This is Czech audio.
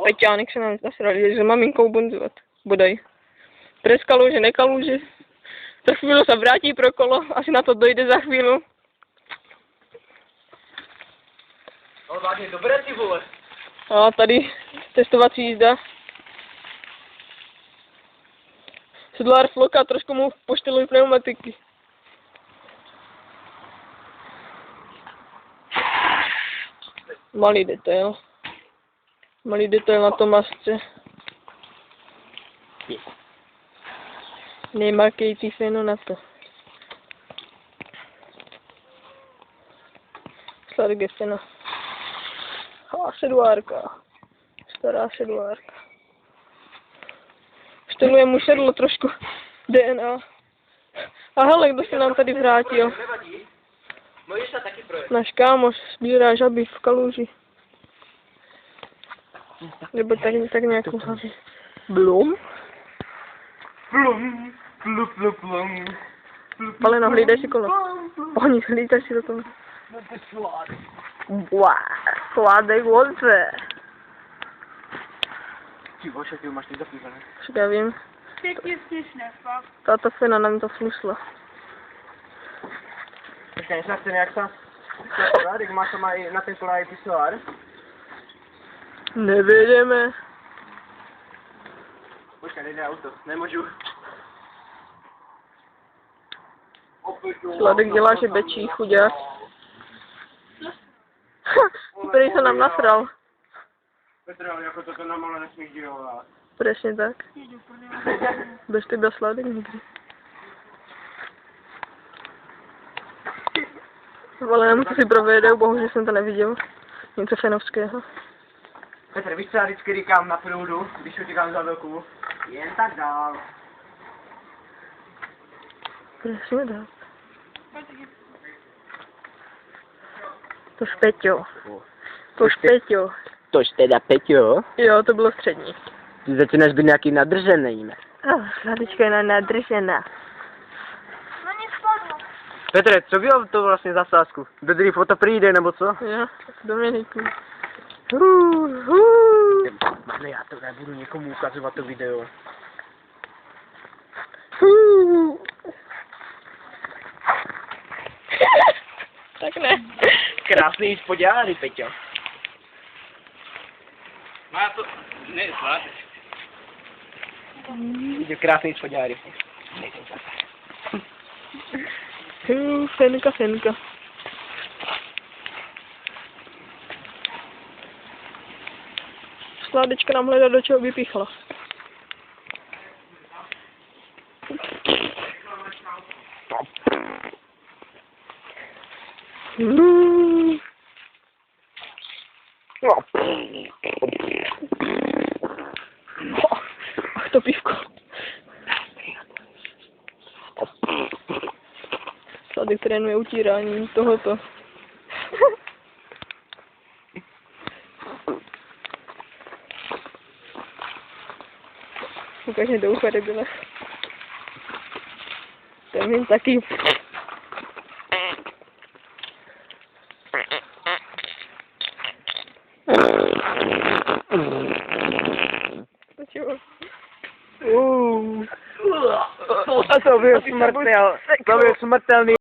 Peťánek se nám nasral, že s maminkou bunzovat. Bodaj. Přes kaluže, nekaluže. Za chvíli se vrátí pro kolo, asi na to dojde za chvíli. No vážně dobré ty vole. A tady testovací jízda. Sedlár floka, trošku mu poštelují pneumatiky. Malý detail. Malý detail na tom masce. Nemakejte feno na to. Sladké feno. Sedlárka. Stará sedlárka. Šteluje mu sedlo trošku DNA. A hele, kdo se nám tady vrátil? Můžeš se taky projet. Náš kámoš sbírá žaby v kaluži. Nebo tak nějakou haví. Blum? Plum, plum, plum, plum. Paleno, hlídej si kolo. Oni, hlídej si do toho. No to je sládek. Sládek volce. Ty bože, ty máš teď zapívané. Však já vím. Pěkně směšné, fakt. Táta fena nám to flusla. Počkej, než nás ten jak sa... Jak máš tam aj na ten kolaj pisoár? Nevěděme. Počkej, nejde auto, nemůžu. Sladek dělá, že bečí, chudák. Který se nám nasral. Petr, ale jako toto nám ale nesmíš dělat. Přesně tak. Bez tebe Sladek nikdy. Ale nemůžu si pro video, bohužel jsem to neviděl. Něco fenovského. Petr, víš co já vždycky říkám na průdu, když utíkám za velkou? Jen tak dál. Přesně tak. To Peťo. To Peťo. Tož teda Peťo, Jo, to bylo střední. ty začínáš být nějaký nadržený, ne? Sladička je nadržená. No nic spadlo. Petre, co bylo to vlastně za sázku? Do dřív o to přijde, nebo co? Jo, Dominiku. Ale já to nebudu někomu ukazovat to video. Tak ne. Krásný spodňáry, Peťo. Má to... Ne, zvládne. Je krásný spodňáry. Fenka, fenka. Sládečka nám hledá, do čeho vypichla. Ach, to pivko. Sládek trénuje utírání tohoto. Ukáž mi do ucha, debile. Ten jen taky. To byl smrtelný.